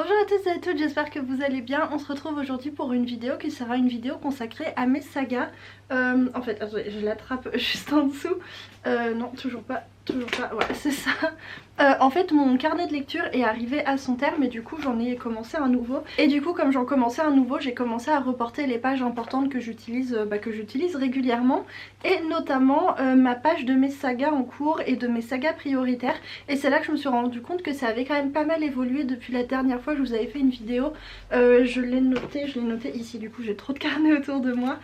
Bonjour à tous et à toutes, j'espère que vous allez bien. On se retrouve aujourd'hui pour une vidéo qui sera une vidéo consacrée à mes sagas. En fait, attendez, je l'attrape juste en dessous. Non, toujours pas, ouais, c'est ça. En fait, mon carnet de lecture est arrivé à son terme et du coup j'en ai commencé un nouveau. Et du coup, comme j'en commençais un nouveau, j'ai commencé à reporter les pages importantes que j'utilise régulièrement. Et notamment ma page de mes sagas en cours et de mes sagas prioritaires. Et c'est là que je me suis rendu compte que ça avait quand même pas mal évolué depuis la dernière fois que je vous avais fait une vidéo. Je l'ai noté ici, du coup j'ai trop de carnets autour de moi.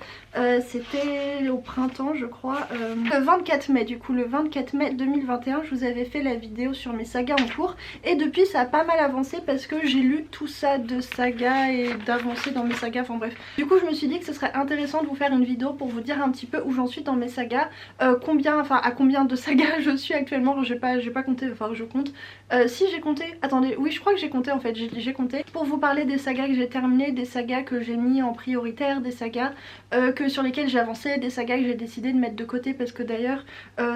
C'était au printemps je crois, le 24 mai du coup, le 24 mai 2021 je vous avais fait la vidéo sur mes sagas en cours. Et depuis ça a pas mal avancé parce que j'ai lu tout ça de sagas et d'avancées dans mes sagas, enfin bref. Du coup je me suis dit que ce serait intéressant de vous faire une vidéo pour vous dire un petit peu où j'en suis dans mes sagas, à combien de sagas je suis actuellement. J'ai pas compté, enfin je compte. Si j'ai compté, attendez, oui je crois que j'ai compté en fait, j'ai compté. Pour vous parler des sagas que j'ai terminées, des sagas que j'ai mis en prioritaire, des sagas sur lesquelles j'ai avancé, des sagas que j'ai décidé de mettre de côté parce que d'ailleurs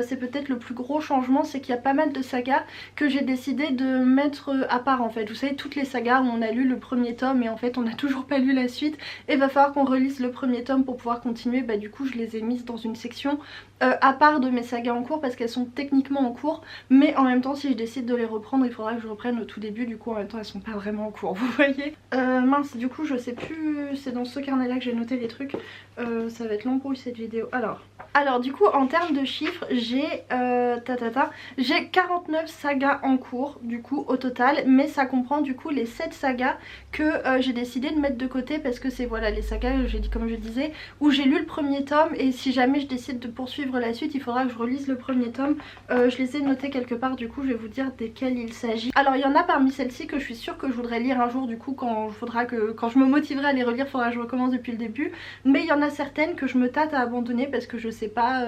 c'est peut-être le plus gros changement, c'est qu'il y a pas mal de sagas que j'ai décidé de mettre à part en fait. Vous savez, toutes les sagas où on a lu le premier tome et en fait on n'a toujours pas lu la suite et va falloir qu'on relise le premier tome pour pouvoir continuer, bah du coup je les ai mises dans une section à part de mes sagas en cours parce qu'elles sont techniquement en cours, mais en même temps si je décide de les reprendre il faudra que je reprenne au tout début, du coup en même temps elles sont pas vraiment en cours, vous voyez. Mince, du coup je sais plus, c'est dans ce carnet là que j'ai noté les trucs, ça va être l'embrouille cette vidéo. Alors du coup en termes de chiffres j'ai j'ai 49 sagas en cours du coup au total, mais ça comprend du coup les 7 sagas que j'ai décidé de mettre de côté parce que c'est voilà les sagas, j'ai dit comme je disais, où j'ai lu le premier tome et si jamais je décide de poursuivre la suite il faudra que je relise le premier tome. Je les ai notés quelque part, du coup je vais vous dire desquels il s'agit. Alors il y en a parmi celles-ci que je suis sûre que je voudrais lire un jour, du coup quand je me motiverai à les relire, il faudra que je recommence depuis le début, mais il y en a certaines que je me tâte à abandonner parce que je sais pas...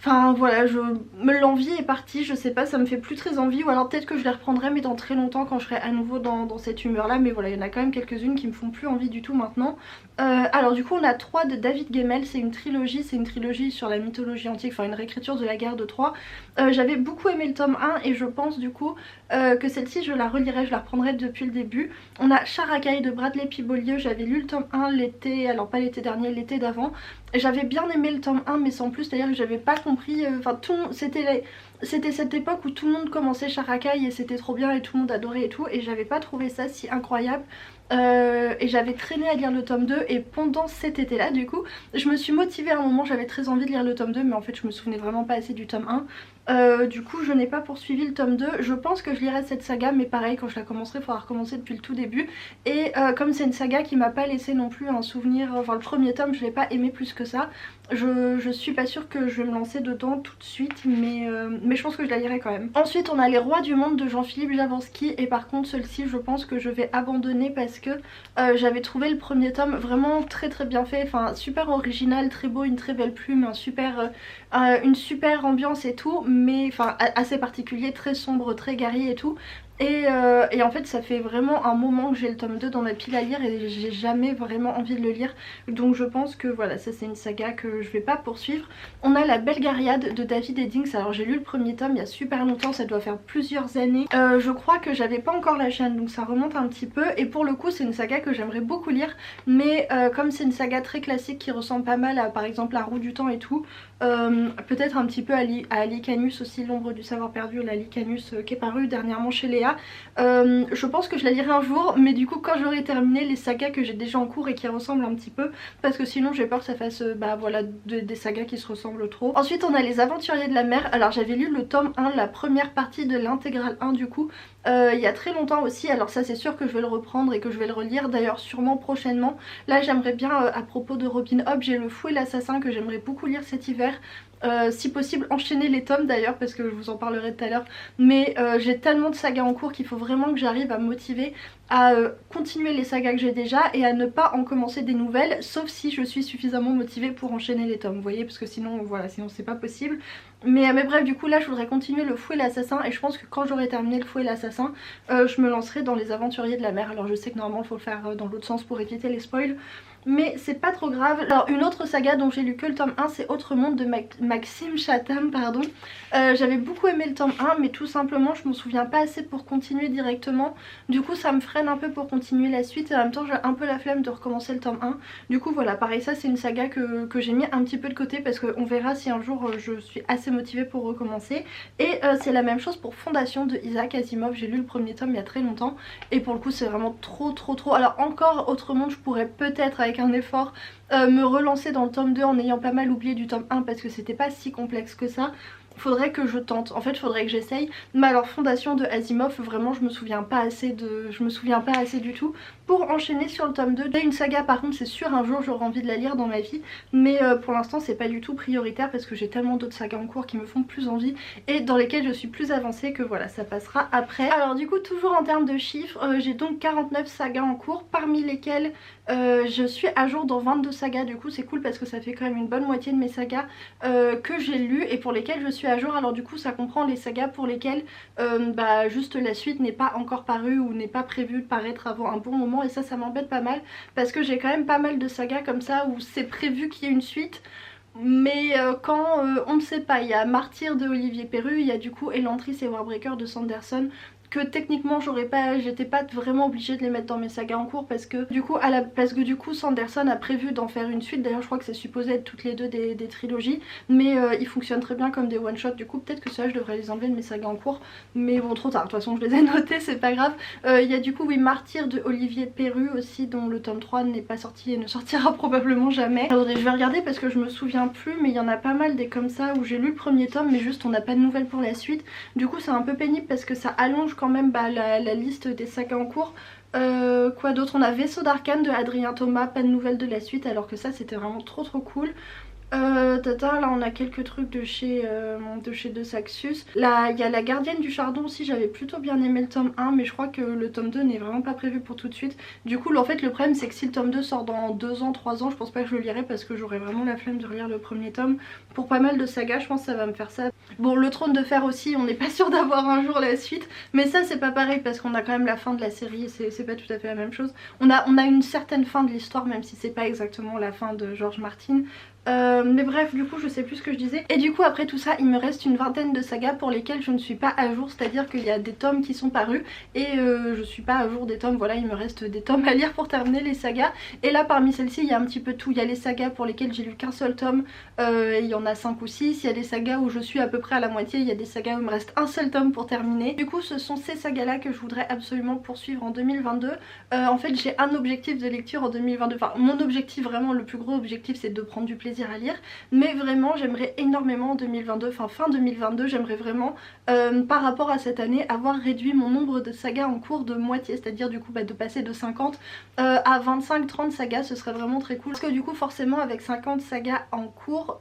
Enfin voilà, l'envie est partie, je sais pas, ça me fait plus très envie, ou alors peut-être que je les reprendrai mais dans très longtemps quand je serai à nouveau dans cette humeur là, mais voilà, il y en a quand même quelques-unes qui me font plus envie du tout maintenant. Alors du coup on a 3 de David Gemmell, c'est une trilogie sur la mythologie antique, enfin une réécriture de la guerre de Troie. J'avais beaucoup aimé le tome 1 et je pense du coup que celle-ci je la relirai, je la reprendrai depuis le début. On a Characaille de Bradley P. Beaulieu, j'avais lu le tome 1 l'été, alors pas l'été dernier, l'été d'avant. J'avais bien aimé le tome 1 mais sans plus, c'est-à-dire que j'avais pas compris, enfin c'était cette époque où tout le monde commençait Characaille et c'était trop bien et tout le monde adorait et tout, et j'avais pas trouvé ça si incroyable. Et j'avais traîné à lire le tome 2 et pendant cet été là du coup je me suis motivée à un moment, j'avais très envie de lire le tome 2 mais en fait je me souvenais vraiment pas assez du tome 1. Du coup je n'ai pas poursuivi le tome 2, je pense que je lirai cette saga mais pareil quand je la commencerai il faudra recommencer depuis le tout début. Et comme c'est une saga qui m'a pas laissé non plus un souvenir, enfin le premier tome je l'ai pas aimé plus que ça, je suis pas sûre que je vais me lancer dedans tout de suite, mais je pense que je la lirai quand même. Ensuite on a Les Rois du Monde de Jean-Philippe Javorski, et par contre celle-ci je pense que je vais abandonner parce que j'avais trouvé le premier tome vraiment très bien fait, enfin super original, très beau, une très belle plume, une super ambiance et tout, mais enfin assez particulier, très sombre, très guerrier et tout. Et en fait ça fait vraiment un moment que j'ai le tome 2 dans ma pile à lire et j'ai jamais vraiment envie de le lire. Donc je pense que voilà, ça c'est une saga que je vais pas poursuivre. On a La Belgariade de David Eddings. Alors j'ai lu le premier tome il y a super longtemps, ça doit faire plusieurs années. Je crois que j'avais pas encore la chaîne donc ça remonte un petit peu. Et pour le coup c'est une saga que j'aimerais beaucoup lire. Mais comme c'est une saga très classique qui ressemble pas mal à par exemple La Roue du Temps et tout, peut-être un petit peu à Licanus aussi, L'Ombre du Savoir Perdu, la Licanus qui est paru dernièrement chez Léa. Je pense que je la lirai un jour, mais du coup quand j'aurai terminé les sagas que j'ai déjà en cours et qui ressemblent un petit peu, parce que sinon j'ai peur que ça fasse voilà des sagas qui se ressemblent trop. Ensuite on a Les Aventuriers de la Mer. Alors j'avais lu le tome 1, la première partie de l'intégrale 1 du coup, il y a très longtemps aussi, alors ça c'est sûr que je vais le reprendre et que je vais le relire d'ailleurs sûrement prochainement. Là j'aimerais bien à propos de Robin Hobb, j'ai Le Fou et l'Assassin que j'aimerais beaucoup lire cet hiver. Si possible enchaîner les tomes d'ailleurs parce que je vous en parlerai tout à l'heure, mais j'ai tellement de sagas en cours qu'il faut vraiment que j'arrive à me motiver à continuer les sagas que j'ai déjà et à ne pas en commencer des nouvelles, sauf si je suis suffisamment motivée pour enchaîner les tomes, vous voyez, parce que sinon voilà, sinon c'est pas possible. Mais bref, du coup là je voudrais continuer le Fou et l'Assassin, et je pense que quand j'aurai terminé le Fou et l'Assassin, je me lancerai dans les Aventuriers de la Mer. Alors je sais que normalement il faut le faire dans l'autre sens pour éviter les spoils, mais c'est pas trop grave. Alors une autre saga dont j'ai lu que le tome 1, c'est Autre Monde de Maxime Chatham, pardon. J'avais beaucoup aimé le tome 1, mais tout simplement je m'en souviens pas assez pour continuer directement. Du coup ça me freine un peu pour continuer la suite, et en même temps j'ai un peu la flemme de recommencer le tome 1. Du coup voilà, pareil, ça c'est une saga que j'ai mis un petit peu de côté, parce qu'on verra si un jour je suis assez motivée pour recommencer. Et c'est la même chose pour Fondation de Isaac Asimov. J'ai lu le premier tome il y a très longtemps, et pour le coup c'est vraiment trop. Alors encore Autre Monde, je pourrais peut-être avec un effort me relancer dans le tome 2 en ayant pas mal oublié du tome 1, parce que c'était pas si complexe que ça. Faudrait que je tente, en fait faudrait que j'essaye. Mais alors Fondation de Asimov, vraiment je me souviens pas assez du tout pour enchaîner sur le tome 2. Là une saga par contre c'est sûr, un jour j'aurai envie de la lire dans ma vie, mais pour l'instant c'est pas du tout prioritaire, parce que j'ai tellement d'autres sagas en cours qui me font plus envie et dans lesquelles je suis plus avancée, que voilà, ça passera après. Alors du coup toujours en termes de chiffres, j'ai donc 49 sagas en cours, parmi lesquelles je suis à jour dans 22 sagas. Du coup c'est cool parce que ça fait quand même une bonne moitié de mes sagas que j'ai lues et pour lesquelles je suis à jour. Alors du coup ça comprend les sagas pour lesquelles juste la suite n'est pas encore parue ou n'est pas prévue de paraître avant un bon moment, et ça m'embête pas mal, parce que j'ai quand même pas mal de sagas comme ça où c'est prévu qu'il y ait une suite, mais quand on ne sait pas. Il y a Martyr de Olivier Perru, il y a du coup Elantris et Warbreaker de Sanderson, que techniquement j'étais pas vraiment obligée de les mettre dans mes sagas en cours, parce que du coup Sanderson a prévu d'en faire une suite. D'ailleurs je crois que c'est supposé être toutes les deux des trilogies, mais ils fonctionnent très bien comme des one shot. Du coup peut-être que ça je devrais les enlever de mes sagas en cours, mais bon trop tard, de toute façon je les ai notés, c'est pas grave. Il y a du coup oui Martyr de Olivier Perru aussi, dont le tome 3 n'est pas sorti et ne sortira probablement jamais. Attendez, je vais regarder parce que je me souviens plus, mais il y en a pas mal des comme ça où j'ai lu le premier tome mais juste on n'a pas de nouvelles pour la suite. Du coup c'est un peu pénible parce que ça allonge quand même la liste des sagas en cours. Quoi d'autre? On a Vaisseau d'Arcane de Adrien Thomas, pas de nouvelles de la suite, alors que ça c'était vraiment trop cool. Là on a quelques trucs de chez De Saxus. Là il y a La Gardienne du Chardon aussi, j'avais plutôt bien aimé le tome 1, mais je crois que le tome 2 n'est vraiment pas prévu pour tout de suite. Du coup en fait le problème c'est que si le tome 2 sort dans 2 ans, 3 ans, je pense pas que je le lirai, parce que j'aurai vraiment la flemme de relire le premier tome. Pour pas mal de sagas je pense que ça va me faire ça. Bon, le Trône de Fer aussi, on n'est pas sûr d'avoir un jour la suite, mais ça c'est pas pareil parce qu'on a quand même la fin de la série, c'est pas tout à fait la même chose. On a une certaine fin de l'histoire, même si c'est pas exactement la fin de George Martin. Mais bref, du coup je sais plus ce que je disais. Et du coup après tout ça il me reste une vingtaine de sagas pour lesquelles je ne suis pas à jour, c'est à dire qu'il y a des tomes qui sont parus et je suis pas à jour des tomes. Voilà, il me reste des tomes à lire pour terminer les sagas. Et là parmi celles-ci il y a un petit peu tout. Il y a les sagas pour lesquelles j'ai lu qu'un seul tome, il y en a 5 ou 6. Il y a des sagas où je suis à peu près à la moitié, il y a des sagas où il me reste un seul tome pour terminer. Du coup ce sont ces sagas là que je voudrais absolument poursuivre en 2022. En fait j'ai un objectif de lecture en 2022, enfin mon objectif, vraiment le plus gros objectif, c'est de prendre du plaisir à lire, mais vraiment j'aimerais énormément en 2022, enfin fin 2022, j'aimerais vraiment par rapport à cette année avoir réduit mon nombre de sagas en cours de moitié, c'est-à-dire du coup de passer de 50 à 25-30 sagas, ce serait vraiment très cool, parce que du coup forcément avec 50 sagas en cours,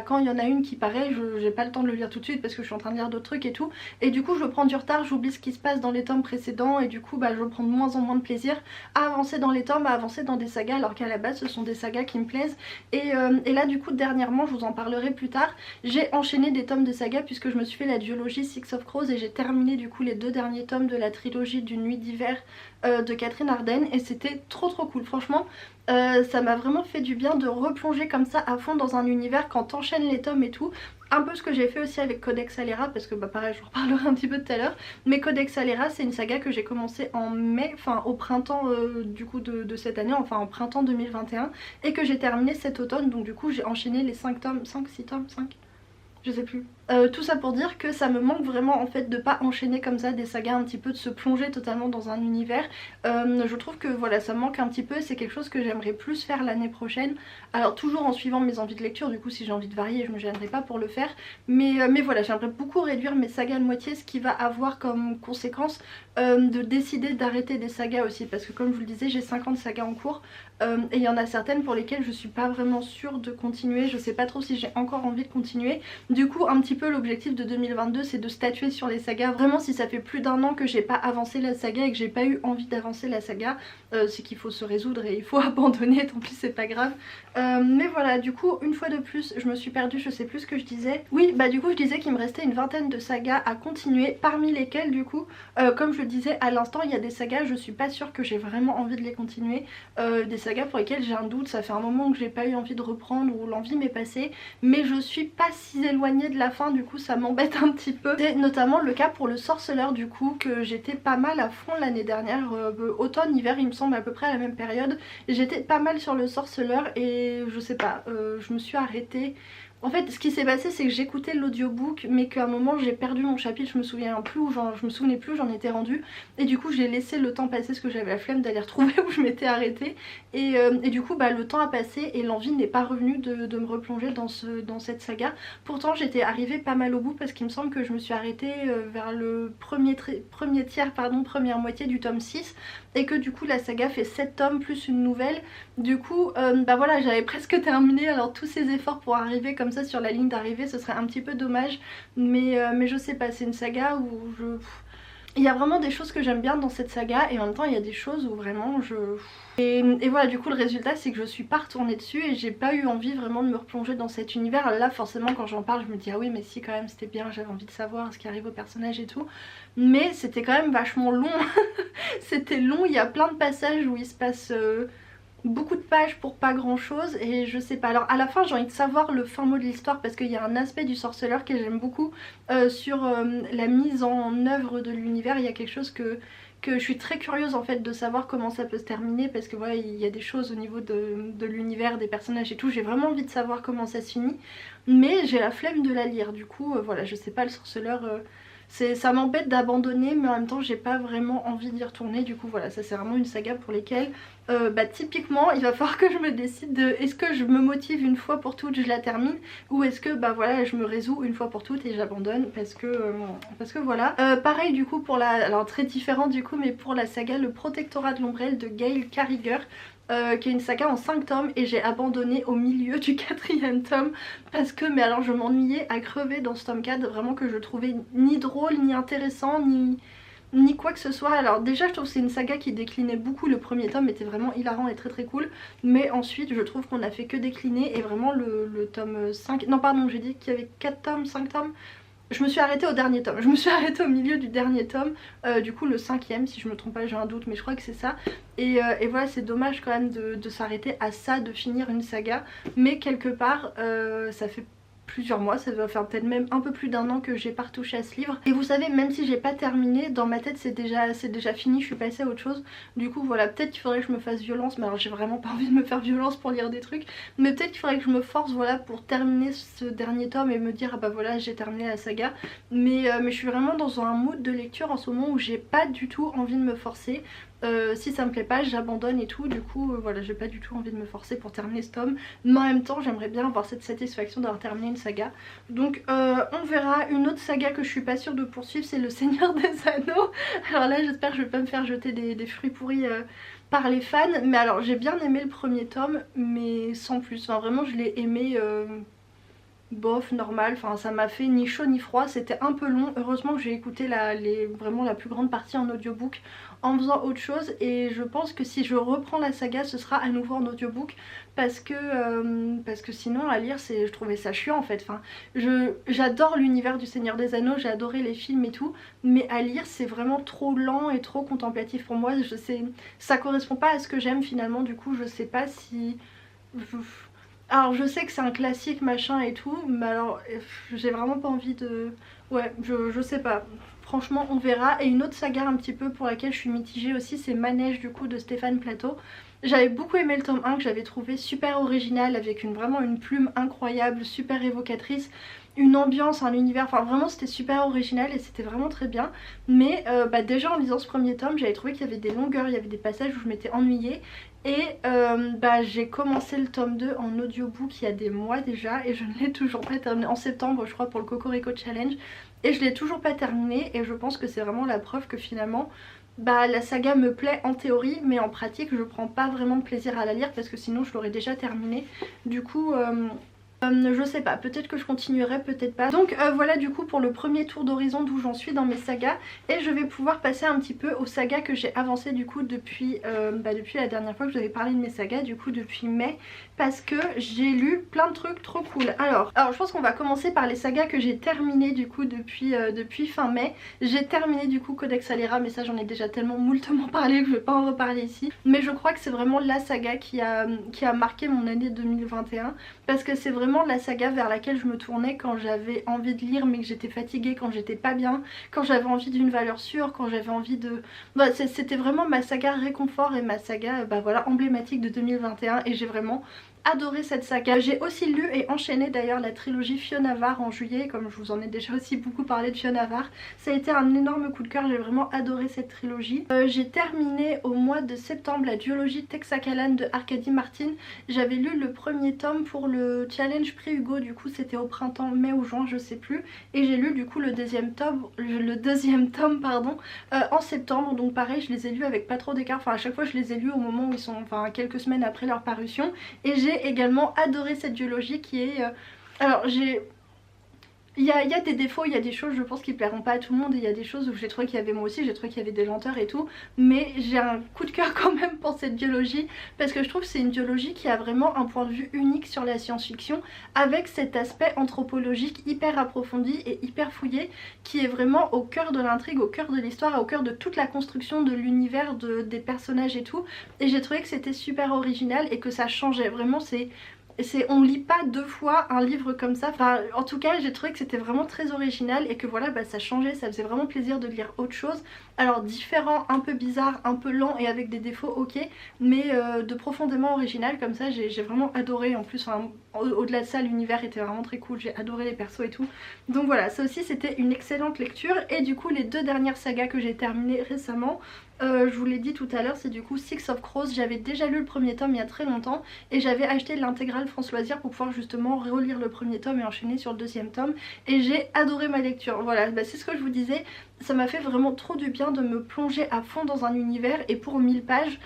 quand il y en a une qui paraît, j'ai pas le temps de le lire tout de suite parce que je suis en train de lire d'autres trucs et tout, et du coup je prends du retard, j'oublie ce qui se passe dans les tomes précédents, et du coup je prends de moins en moins de plaisir à avancer dans les tomes, à avancer dans des sagas, alors qu'à la base ce sont des sagas qui me plaisent. Et là du coup dernièrement, je vous en parlerai plus tard, j'ai enchaîné des tomes de saga puisque je me suis fait la duologie Six of Crows, et j'ai terminé du coup les 2 derniers tomes de la trilogie d'une nuit d'hiver de Catherine Arden, et c'était trop cool. Franchement ça m'a vraiment fait du bien de replonger comme ça à fond dans un univers quand t'enchaînes les tomes et tout. Un peu ce que j'ai fait aussi avec Codex Alera, parce que pareil je vous reparlerai un petit peu tout à l'heure, mais Codex Alera c'est une saga que j'ai commencé en mai, enfin au printemps du coup de cette année, enfin en printemps 2021, et que j'ai terminé cet automne. Donc du coup j'ai enchaîné les 5 tomes, 6 tomes, 5, je sais plus. Tout ça pour dire que ça me manque vraiment en fait de pas enchaîner comme ça des sagas, un petit peu de se plonger totalement dans un univers. Je trouve que voilà, ça me manque un petit peu, c'est quelque chose que j'aimerais plus faire l'année prochaine. Alors toujours en suivant mes envies de lecture, du coup si j'ai envie de varier je me gênerai pas pour le faire. Mais voilà, j'aimerais beaucoup réduire mes sagas de moitié, ce qui va avoir comme conséquence de décider d'arrêter des sagas aussi. Parce que comme je vous le disais, j'ai 50 sagas en cours et il y en a certaines pour lesquelles je suis pas vraiment sûre de continuer. Je sais pas trop si j'ai encore envie de continuer. Du coup un petit peu l'objectif de 2022, c'est de statuer sur les sagas. Vraiment, si ça fait plus d'1 an que j'ai pas avancé la saga et que j'ai pas eu envie d'avancer la saga, c'est qu'il faut se résoudre et il faut abandonner, tant pis c'est pas grave. Mais voilà, du coup une fois de plus je me suis perdue, je sais plus ce que je disais. Oui bah du coup je disais qu'il me restait une vingtaine de sagas à continuer, parmi lesquelles du coup comme je le disais à l'instant, il y a des sagas je suis pas sûre que j'ai vraiment envie de les continuer, des sagas pour lesquelles j'ai un doute, ça fait un moment que j'ai pas eu envie de reprendre ou l'envie m'est passée, mais je suis pas si éloignée de la fin, du coup ça m'embête un petit peu. C'est notamment le cas pour le Sorceleur du coup, que j'étais pas mal à fond l'année dernière, automne-hiver il me semble à peu près à la même période, j'étais pas mal sur le Sorceleur et je sais pas, je me suis arrêtée. En fait ce qui s'est passé c'est que j'écoutais l'audiobook mais qu'à un moment j'ai perdu mon chapitre, je me souviens plus où je me souvenais plus où j'en étais rendue et du coup j'ai laissé le temps passer parce que j'avais la flemme d'aller retrouver où je m'étais arrêtée et du coup bah le temps a passé et l'envie n'est pas revenue de me replonger dans cette saga. Pourtant j'étais arrivée pas mal au bout parce qu'il me semble que je me suis arrêtée vers le première moitié du tome 6 et que du coup la saga fait 7 tomes plus une nouvelle. Du coup bah voilà, j'avais presque terminé, alors tous ces efforts pour arriver comme ça sur la ligne d'arrivée ce serait un petit peu dommage, mais je sais pas, c'est une saga où il y a vraiment des choses que j'aime bien dans cette saga et en même temps il y a des choses où vraiment et voilà, du coup le résultat c'est que je suis pas retournée dessus et j'ai pas eu envie vraiment de me replonger dans cet univers. Là forcément quand j'en parle je me dis ah oui mais si quand même c'était bien, j'avais envie de savoir ce qui arrive au personnage et tout, mais c'était quand même vachement long. C'était long, il y a plein de passages où il se passe beaucoup de pages pour pas grand chose et je sais pas. Alors à la fin j'ai envie de savoir le fin mot de l'histoire parce qu'il y a un aspect du Sorceleur que j'aime beaucoup sur la mise en œuvre de l'univers. Il y a quelque chose que je suis très curieuse en fait de savoir comment ça peut se terminer parce que voilà il y a des choses au niveau de l'univers, des personnages et tout, j'ai vraiment envie de savoir comment ça se finit mais j'ai la flemme de la lire. Du coup voilà, je sais pas, le Sorceleur ça m'embête d'abandonner mais en même temps j'ai pas vraiment envie d'y retourner. Du coup voilà, ça c'est vraiment une saga pour lesquelles bah typiquement il va falloir que je me décide de est-ce que je me motive une fois pour toutes, je la termine, ou est-ce que bah voilà je me résous une fois pour toutes et j'abandonne parce que voilà. Pareil du coup pour la, alors très différent du coup mais pour la saga Le Protectorat de l'Ombrelle de Gail Carriger, qui est une saga en 5 tomes et j'ai abandonné au milieu du 4e tome parce que mais alors je m'ennuyais à crever dans ce tome 4, vraiment que je trouvais ni drôle ni intéressant ni quoi que ce soit. Alors déjà je trouve que c'est une saga qui déclinait beaucoup, le premier tome était vraiment hilarant et très très cool, mais ensuite je trouve qu'on a fait que décliner et vraiment le tome 5, non pardon j'ai dit qu'il y avait 4 tomes, 5 tomes, je me suis arrêtée au dernier tome, je me suis arrêtée au milieu du dernier tome, du coup le 5e si je me trompe pas, j'ai un doute mais je crois que c'est ça. Et voilà, c'est dommage quand même de s'arrêter à ça, de finir une saga, mais quelque part ça fait plusieurs mois, ça doit faire peut-être même un peu plus d'1 an que j'ai pas retouché à ce livre. Et vous savez, même si j'ai pas terminé, dans ma tête c'est déjà fini, je suis passée à autre chose. Du coup voilà, peut-être qu'il faudrait que je me fasse violence, mais alors j'ai vraiment pas envie de me faire violence pour lire des trucs, mais peut-être qu'il faudrait que je me force voilà pour terminer ce dernier tome et me dire ah bah voilà j'ai terminé la saga. Mais je suis vraiment dans un mood de lecture en ce moment où j'ai pas du tout envie de me forcer. Si ça me plaît pas j'abandonne et tout, du coup voilà, j'ai pas du tout envie de me forcer pour terminer ce tome, mais en même temps j'aimerais bien avoir cette satisfaction d'avoir terminé une saga. Donc on verra. Une autre saga que je suis pas sûre de poursuivre c'est Le Seigneur des Anneaux. Alors là j'espère que je vais pas me faire jeter des fruits pourris par les fans, mais alors j'ai bien aimé le premier tome mais sans plus, enfin vraiment je l'ai aimé bof, normal, enfin ça m'a fait ni chaud ni froid, c'était un peu long. Heureusement que j'ai écouté vraiment la plus grande partie en audiobook en faisant autre chose, et je pense que si je reprends la saga ce sera à nouveau en audiobook parce que sinon à lire je trouvais ça chiant en fait. Enfin, j'adore l'univers du Seigneur des Anneaux, j'ai adoré les films et tout, mais à lire c'est vraiment trop lent et trop contemplatif pour moi, ça correspond pas à ce que j'aime finalement. Du coup je sais pas si... Alors je sais que c'est un classique machin et tout, mais alors j'ai vraiment pas envie de... Ouais, je sais pas. Franchement on verra. Et une autre saga un petit peu pour laquelle je suis mitigée aussi, c'est Manège du coup de Stéphane Plateau. J'avais beaucoup aimé le tome 1 que j'avais trouvé super original avec vraiment une plume incroyable, super évocatrice, une ambiance, un univers, enfin vraiment c'était super original et c'était vraiment très bien. Mais bah, déjà en lisant ce premier tome j'avais trouvé qu'il y avait des longueurs, il y avait des passages où je m'étais ennuyée. Et bah, j'ai commencé le tome 2 en audiobook il y a des mois déjà et je ne l'ai toujours pas terminé, en septembre je crois pour le Cocorico Challenge, et je l'ai toujours pas terminé. Et je pense que c'est vraiment la preuve que finalement bah, la saga me plaît en théorie mais en pratique je prends pas vraiment de plaisir à la lire parce que sinon je l'aurais déjà terminé. Du coup Je sais pas, peut-être que je continuerai, peut-être pas. Donc voilà du coup pour le premier tour d'horizon d'où j'en suis dans mes sagas. Et je vais pouvoir passer un petit peu aux sagas que j'ai avancées du coup depuis la dernière fois que je vous avais parlé de mes sagas, du coup depuis mai. Parce que j'ai lu plein de trucs trop cool. Alors je pense qu'on va commencer par les sagas que j'ai terminées du coup depuis fin mai. J'ai terminé du coup Codex Alera, mais ça j'en ai déjà tellement moultement parlé que je vais pas en reparler ici. Mais je crois que c'est vraiment la saga qui a marqué mon année 2021. Parce que c'est vraiment la saga vers laquelle je me tournais quand j'avais envie de lire mais que j'étais fatiguée, quand j'étais pas bien, quand j'avais envie d'une valeur sûre, quand j'avais envie de... Bah, c'était vraiment ma saga réconfort et ma saga voilà, emblématique de 2021 et j'ai vraiment adoré cette saga. J'ai aussi lu et enchaîné d'ailleurs la trilogie Fionavar en juillet, comme je vous en ai déjà aussi beaucoup parlé de Fionavar. Ça a été un énorme coup de cœur, j'ai vraiment adoré cette trilogie. J'ai terminé au mois de septembre la duologie Texacalan de Arkady Martin. J'avais lu le premier tome pour le challenge prix Hugo, du coup c'était au printemps, mai ou juin, je sais plus. Et j'ai lu du coup le deuxième tome en septembre, donc pareil je les ai lus avec pas trop d'écart, enfin à chaque fois je les ai lus au moment où ils sont, enfin quelques semaines après leur parution. Et j'ai également adoré cette duologie qui est... alors j'ai... Il y a des défauts, il y a des choses je pense qui plairont pas à tout le monde et il y a des choses où j'ai trouvé qu'il y avait, moi aussi j'ai trouvé qu'il y avait des lenteurs et tout, mais j'ai un coup de cœur quand même pour cette duologie parce que je trouve que c'est une duologie qui a vraiment un point de vue unique sur la science-fiction avec cet aspect anthropologique hyper approfondi et hyper fouillé qui est vraiment au cœur de l'intrigue, au cœur de l'histoire, au cœur de toute la construction de l'univers, des personnages et tout, et j'ai trouvé que c'était super original et que ça changeait vraiment. On lit pas deux fois un livre comme ça, enfin en tout cas j'ai trouvé que c'était vraiment très original et que voilà ça changeait, ça faisait vraiment plaisir de lire autre chose. Alors différent, un peu bizarre, un peu lent et avec des défauts ok, mais de profondément original comme ça j'ai vraiment adoré. En plus au-delà de ça l'univers était vraiment très cool, j'ai adoré les persos et tout. Donc voilà, ça aussi c'était une excellente lecture. Et du coup les deux dernières sagas que j'ai terminées récemment, je vous l'ai dit tout à l'heure, c'est du coup Six of Crows. J'avais déjà lu le premier tome il y a très longtemps et j'avais acheté l'intégrale France Loisirs pour pouvoir justement relire le premier tome et enchaîner sur le deuxième tome, et j'ai adoré ma lecture. Voilà, c'est ce que je vous disais, ça m'a fait vraiment trop du bien de me plonger à fond dans un univers et pour 1000 pages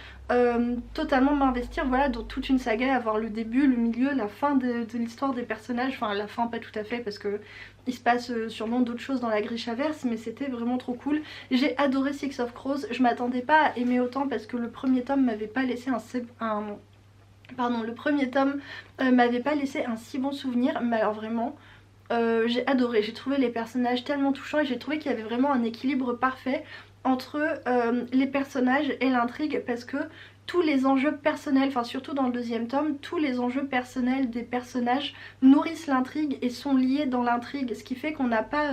totalement m'investir voilà dans toute une saga, avoir le début, le milieu, la fin de l'histoire des personnages. Enfin la fin pas tout à fait parce que il se passe sûrement d'autres choses dans la Grishaverse, mais c'était vraiment trop cool. J'ai adoré Six of Crows, je m'attendais pas à aimer autant parce que le premier tome m'avait pas laissé m'avait pas laissé un si bon souvenir, mais alors vraiment j'ai adoré. J'ai trouvé les personnages tellement touchants et j'ai trouvé qu'il y avait vraiment un équilibre parfait entre les personnages et l'intrigue, parce que tous les enjeux personnels, enfin surtout dans le deuxième tome, tous les enjeux personnels des personnages nourrissent l'intrigue et sont liés dans l'intrigue, ce qui fait qu'on n'a pas...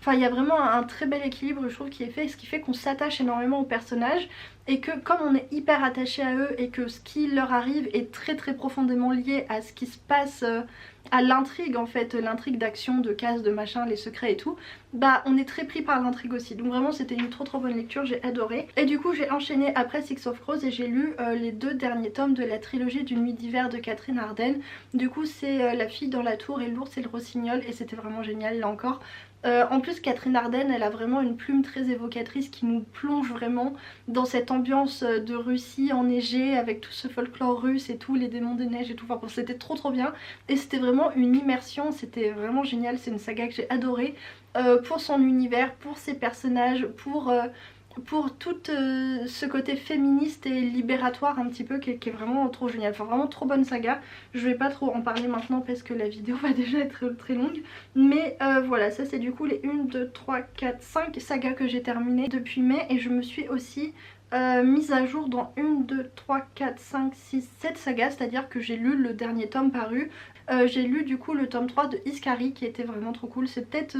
Enfin il y a vraiment un très bel équilibre je trouve qui est fait, ce qui fait qu'on s'attache énormément aux personnages et que comme on est hyper attaché à eux et que ce qui leur arrive est très très profondément lié à ce qui se passe, à l'intrigue en fait, l'intrigue d'action, de casse, de machin, les secrets et tout, on est très pris par l'intrigue aussi. Donc vraiment c'était une trop bonne lecture, j'ai adoré. Et du coup j'ai enchaîné après Six of Crows et j'ai lu les deux derniers tomes de la trilogie d'une nuit d'hiver de Catherine Arden. Du coup c'est La fille dans la tour et L'ours et le rossignol, et c'était vraiment génial là encore. En plus Catherine Arden elle a vraiment une plume très évocatrice qui nous plonge vraiment dans cette ambiance de Russie enneigée avec tout ce folklore russe et tout, les démons des neiges et tout. Enfin bon, c'était trop bien et c'était vraiment une immersion, c'était vraiment génial. C'est une saga que j'ai adorée pour son univers, pour ses personnages, pour tout ce côté féministe et libératoire un petit peu qui est vraiment trop génial. Enfin vraiment trop bonne saga. Je vais pas trop en parler maintenant parce que la vidéo va déjà être très longue, mais voilà, ça c'est du coup les 1, 2, 3, 4, 5 sagas que j'ai terminées depuis mai. Et je me suis aussi mise à jour dans 1, 2, 3, 4, 5, 6, 7 sagas, c'est à dire que j'ai lu le dernier tome paru. J'ai lu du coup le tome 3 de Iskari qui était vraiment trop cool. C'est peut-être...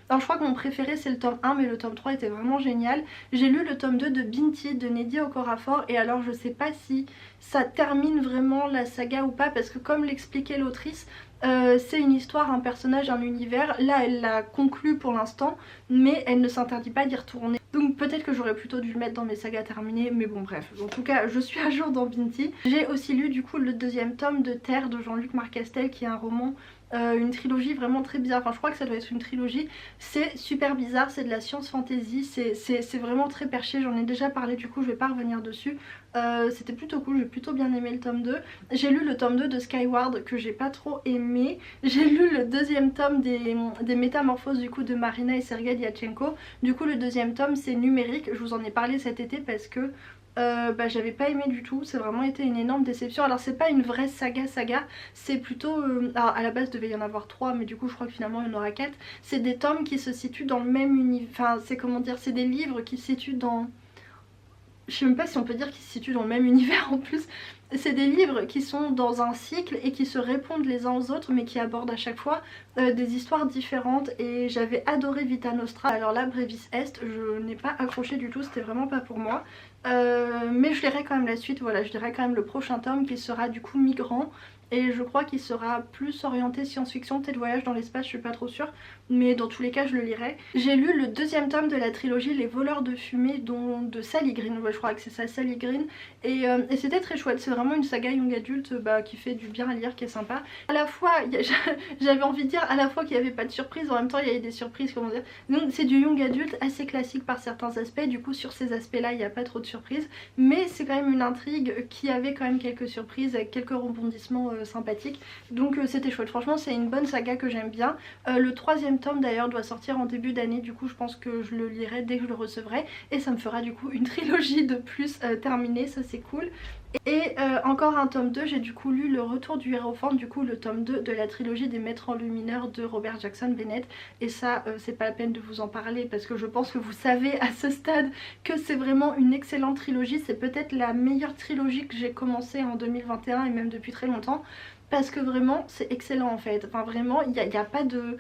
alors je crois que mon préféré c'est le tome 1, mais le tome 3 était vraiment génial. J'ai lu le tome 2 de Binti de Neddy Okorafor, et alors je sais pas si ça termine vraiment la saga ou pas, parce que comme l'expliquait l'autrice, c'est une histoire, un personnage, un univers. Là elle l'a conclu pour l'instant, mais elle ne s'interdit pas d'y retourner. Donc peut-être que j'aurais plutôt dû le mettre dans mes sagas terminées, mais bon bref. En tout cas je suis à jour dans Binti. J'ai aussi lu du coup le deuxième tome de Terre de Jean-Luc Marcastel qui est un roman, une trilogie vraiment très bizarre, enfin je crois que ça doit être une trilogie, c'est super bizarre, c'est de la science fantasy, c'est vraiment très perché, j'en ai déjà parlé du coup je vais pas revenir dessus. C'était plutôt cool, j'ai plutôt bien aimé le tome 2. J'ai lu le tome 2 de Skyward que j'ai pas trop aimé. J'ai lu le deuxième tome des métamorphoses du coup de Marina et Sergei Diatchenko. Du coup le deuxième tome c'est numérique, je vous en ai parlé cet été parce que j'avais pas aimé du tout, c'est vraiment été une énorme déception. Alors c'est pas une vraie saga, c'est plutôt... alors à la base devait y en avoir 3 mais du coup je crois que finalement il y en aura 4. C'est des tomes qui se situent dans le même univers, enfin c'est comment dire, c'est des livres qui se situent dans... Je sais même pas si on peut dire qu'ils se situent dans le même univers en plus. C'est des livres qui sont dans un cycle et qui se répondent les uns aux autres mais qui abordent à chaque fois des histoires différentes et j'avais adoré Vita Nostra. Alors là Brevis Est je n'ai pas accroché du tout, c'était vraiment pas pour moi. Mais je lirai quand même la suite, voilà, je lirai quand même le prochain tome qui sera du coup Migrant. Et je crois qu'il sera plus orienté science-fiction, peut-être voyage dans l'espace, je suis pas trop sûre. Mais dans tous les cas je le lirai. J'ai lu le deuxième tome de la trilogie Les Voleurs de Fumée de Sally Green, ouais, je crois que c'est ça, Sally Green. Et c'était très chouette, c'est vraiment une saga young adulte qui fait du bien à lire, qui est sympa. À la fois, j'avais envie de dire à la fois qu'il n'y avait pas de surprise, en même temps il y avait des surprises, comment dire. Donc c'est du young adulte assez classique par certains aspects, du coup sur ces aspects là il n'y a pas trop de surprises. Mais c'est quand même une intrigue qui avait quand même quelques surprises avec quelques rebondissements sympathiques. Donc c'était chouette, franchement c'est une bonne saga que j'aime bien. Le troisième tome d'ailleurs doit sortir en début d'année, du coup je pense que je le lirai dès que je le recevrai. Et ça me fera du coup une trilogie de plus terminée, ça c'est cool. Et encore un tome 2, j'ai du coup lu Le Retour du Hiérophant, du coup le tome 2 de la trilogie des Maîtres Enlumineurs de Robert Jackson Bennett. Et ça c'est pas la peine de vous en parler parce que je pense que vous savez à ce stade que c'est vraiment une excellente trilogie. C'est peut-être la meilleure trilogie que j'ai commencé en 2021 et même depuis très longtemps. Parce que vraiment c'est excellent en fait, enfin vraiment il n'y a pas de...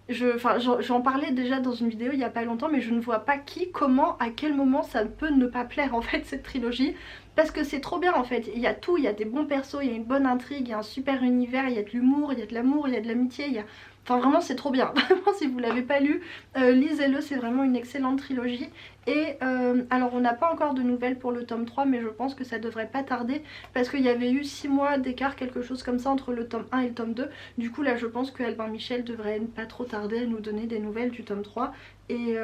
J'en parlais déjà dans une vidéo il y a pas longtemps mais je ne vois pas qui, comment, à quel moment ça peut ne pas plaire en fait cette trilogie. Parce que c'est trop bien en fait, il y a tout, il y a des bons persos, il y a une bonne intrigue, il y a un super univers, il y a de l'humour, il y a de l'amour, il y a de l'amitié, il y a... Enfin vraiment c'est trop bien, vraiment si vous l'avez pas lu, lisez-le, c'est vraiment une excellente trilogie. Et alors on n'a pas encore de nouvelles pour le tome 3 mais je pense que ça devrait pas tarder parce qu'il y avait eu 6 mois d'écart, quelque chose comme ça entre le tome 1 et le tome 2. Du coup là je pense que Albin Michel devrait pas trop tarder à nous donner des nouvelles du tome 3. Et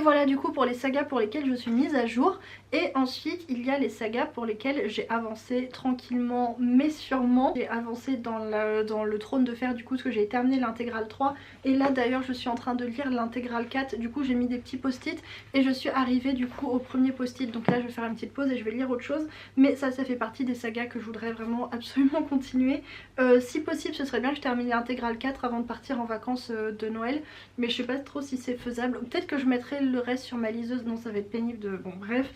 voilà du coup pour les sagas pour lesquelles je suis mise à jour. Et ensuite il y a les sagas pour lesquelles j'ai avancé tranquillement mais sûrement. J'ai avancé dans le Trône de Fer du coup parce que j'ai terminé l'intégrale 3. Et là d'ailleurs je suis en train de lire l'intégrale 4. Du coup j'ai mis des petits post-it et je suis arrivée du coup au premier post-it. Donc là je vais faire une petite pause et je vais lire autre chose. Mais ça fait partie des sagas que je voudrais vraiment absolument continuer. Si possible ce serait bien que je termine l'intégrale 4 avant de partir en vacances de Noël. Mais je sais pas trop si c'est faisable. Peut-être que je mettrai le reste sur ma liseuse, non ça va être pénible de... Bon bref.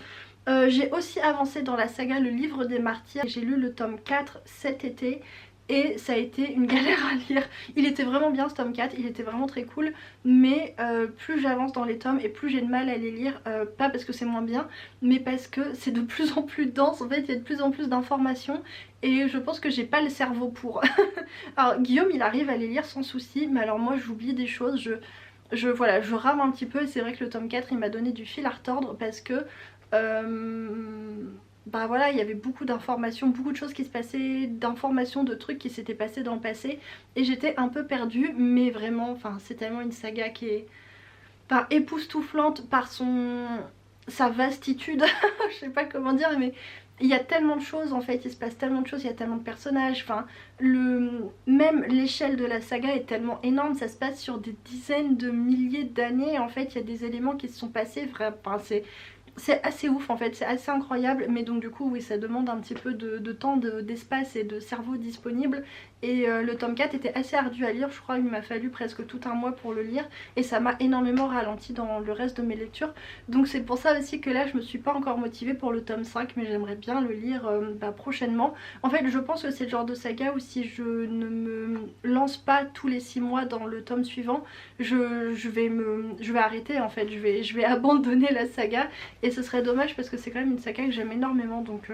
J'ai aussi avancé dans la saga Le Livre des Martyrs. J'ai lu le tome 4 cet été et ça a été une galère à lire. Il était vraiment bien ce tome 4, il était vraiment très cool. Mais plus j'avance dans les tomes et plus j'ai de mal à les lire. Pas parce que c'est moins bien, mais parce que c'est de plus en plus dense. En fait il y a de plus en plus d'informations. Et je pense que j'ai pas le cerveau pour. Alors Guillaume il arrive à les lire sans souci. Mais alors moi j'oublie des choses, voilà, je rame un petit peu. Et c'est vrai que le tome 4 il m'a donné du fil à retordre parce que bah voilà, il y avait beaucoup d'informations, beaucoup de choses qui se passaient, d'informations, de trucs qui s'étaient passés dans le passé et j'étais un peu perdue. Mais vraiment, enfin c'est tellement une saga qui est époustouflante par sa vastitude. Je sais pas comment dire mais il y a tellement de choses en fait, il se passe tellement de choses, il y a tellement de personnages, enfin même l'échelle de la saga est tellement énorme, ça se passe sur des dizaines de milliers d'années en fait, il y a des éléments qui se sont passés, enfin, c'est assez ouf en fait, c'est assez incroyable. Mais donc du coup oui ça demande un petit peu de temps, d'espace et de cerveau disponible. Et le tome 4 était assez ardu à lire, je crois qu'il m'a fallu presque tout un mois pour le lire. Et ça m'a énormément ralenti dans le reste de mes lectures. Donc c'est pour ça aussi que là je me suis pas encore motivée pour le tome 5. Mais j'aimerais bien le lire prochainement. En fait je pense que c'est le genre de saga où si je ne me lance pas tous les 6 mois dans le tome suivant, je vais arrêter en fait, je vais abandonner la saga. Et ce serait dommage parce que c'est quand même une saga que j'aime énormément. Donc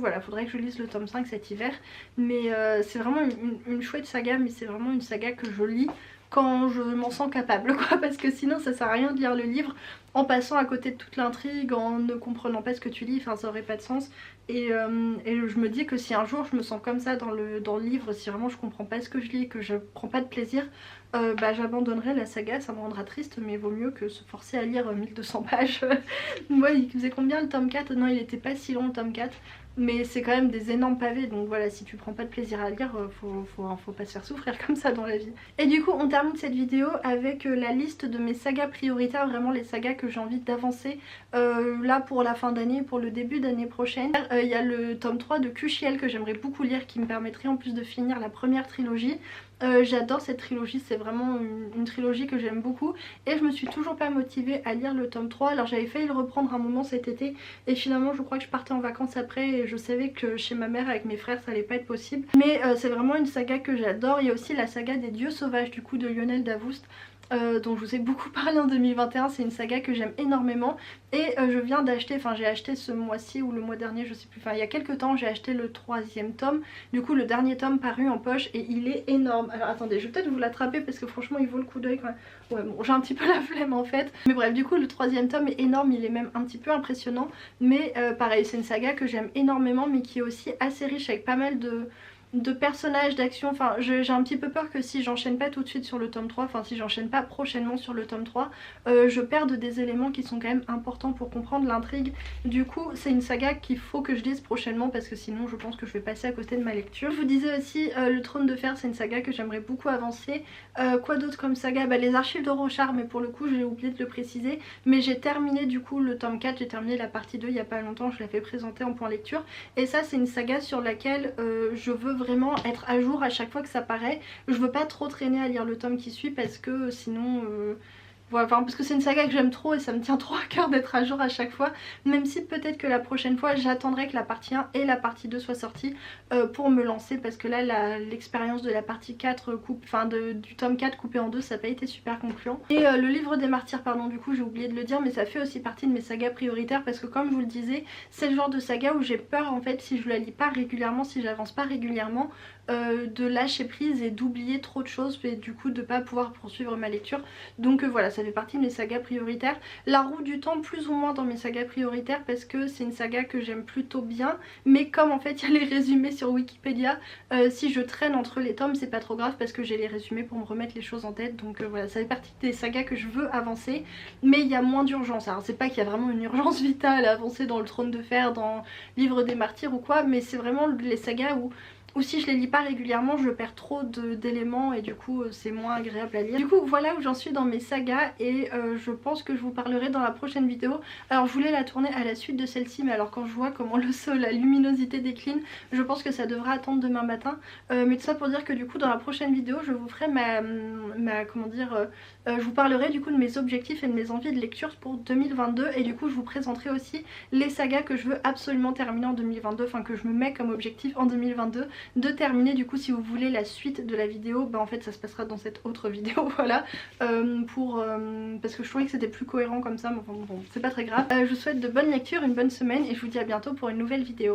voilà, faudrait que je lise le tome 5 cet hiver. Mais c'est vraiment une chouette saga, mais c'est vraiment une saga que je lis quand je m'en sens capable quoi, parce que sinon ça sert à rien de lire le livre. en passant à côté de toute l'intrigue, en ne comprenant pas ce que tu lis, enfin ça aurait pas de sens. Et je me dis que si un jour je me sens comme ça dans le livre, si vraiment je comprends pas ce que je lis, que je prends pas de plaisir, bah j'abandonnerai la saga, ça me rendra triste, mais vaut mieux que se forcer à lire 1200 pages. Moi il faisait combien le tome 4? Non, il était pas si long le tome 4. Mais c'est quand même des énormes pavés, donc voilà, si tu prends pas de plaisir à lire, faut pas se faire souffrir comme ça dans la vie. Et du coup on termine cette vidéo avec la liste de mes sagas prioritaires, vraiment les sagas que j'ai envie d'avancer là pour la fin d'année, pour le début d'année prochaine. Il y a le tome 3 de Kushiel que j'aimerais beaucoup lire, qui me permettrait en plus de finir la première trilogie. J'adore cette trilogie, c'est vraiment une trilogie que j'aime beaucoup et je me suis toujours pas motivée à lire le tome 3. Alors j'avais failli le reprendre un moment cet été et finalement je crois que je partais en vacances après et je savais que chez ma mère avec mes frères ça allait pas être possible. Mais c'est vraiment une saga que j'adore. Il y a aussi la saga des dieux sauvages du coup de Lionel Davoust. Dont je vous ai beaucoup parlé en 2021, c'est une saga que j'aime énormément et je viens d'acheter, enfin j'ai acheté ce mois-ci ou le mois dernier je sais plus, enfin il y a quelques temps j'ai acheté le 3e tome, du coup le dernier tome paru en poche et il est énorme. Alors attendez, je vais peut-être vous l'attraper parce que franchement il vaut le coup d'œil quand même. Ouais bon, j'ai un petit peu la flemme en fait, mais bref, du coup le 3e tome est énorme, il est même un petit peu impressionnant, mais pareil c'est une saga que j'aime énormément mais qui est aussi assez riche avec pas mal de personnages, d'action, enfin j'ai un petit peu peur que si j'enchaîne pas tout de suite sur le tome 3, enfin si j'enchaîne pas prochainement sur le tome 3, je perde des éléments qui sont quand même importants pour comprendre l'intrigue. Du coup c'est une saga qu'il faut que je lise prochainement parce que sinon je pense que je vais passer à côté de ma lecture. Je vous disais aussi le Trône de Fer, c'est une saga que j'aimerais beaucoup avancer. Quoi d'autre comme saga? Bah les Archives de Rochard, mais pour le coup j'ai oublié de le préciser, mais j'ai terminé du coup le tome 4, j'ai terminé la partie 2 il y a pas longtemps, je l'avais présenté en point lecture et ça c'est une saga sur laquelle je veux vraiment être à jour à chaque fois que ça paraît. Je veux pas trop traîner à lire le tome qui suit parce que sinon voilà, enfin, parce que c'est une saga que j'aime trop et ça me tient trop à cœur d'être à jour à chaque fois, même si peut-être que la prochaine fois j'attendrai que la partie 1 et la partie 2 soient sorties pour me lancer, parce que là l'expérience de la partie 4 du tome 4 coupé en deux, ça n'a pas été super concluant. Et le livre des martyrs, pardon, du coup j'ai oublié de le dire, mais ça fait aussi partie de mes sagas prioritaires parce que comme je vous le disais, c'est le genre de saga où j'ai peur en fait, si je la lis pas régulièrement, si j'avance pas régulièrement, de lâcher prise et d'oublier trop de choses et du coup de pas pouvoir poursuivre ma lecture. Donc voilà, ça fait partie de mes sagas prioritaires. La Roue du Temps plus ou moins dans mes sagas prioritaires parce que c'est une saga que j'aime plutôt bien, mais comme en fait il y a les résumés sur Wikipédia, si je traîne entre les tomes c'est pas trop grave parce que j'ai les résumés pour me remettre les choses en tête. Donc voilà, ça fait partie des sagas que je veux avancer, mais il y a moins d'urgence. Alors c'est pas qu'il y a vraiment une urgence vitale à avancer dans le Trône de Fer, dans Livre des Martyrs ou quoi, mais c'est vraiment les sagas où si je les lis pas régulièrement je perds trop d'éléments et du coup c'est moins agréable à lire. Du coup voilà où j'en suis dans mes sagas et je pense que je vous parlerai dans la prochaine vidéo. Alors je voulais la tourner à la suite de celle-ci, mais alors quand je vois comment la luminosité décline, je pense que ça devra attendre demain matin. Mais tout ça pour dire que du coup dans la prochaine vidéo je vous ferai je vous parlerai du coup de mes objectifs et de mes envies de lecture pour 2022 et du coup je vous présenterai aussi les sagas que je veux absolument terminer en 2022, enfin que je me mets comme objectif en 2022 de terminer. Du coup si vous voulez la suite de la vidéo, bah en fait ça se passera dans cette autre vidéo, voilà, parce que je trouvais que c'était plus cohérent comme ça, mais enfin bon c'est pas très grave. Je vous souhaite de bonnes lectures, une bonne semaine et je vous dis à bientôt pour une nouvelle vidéo.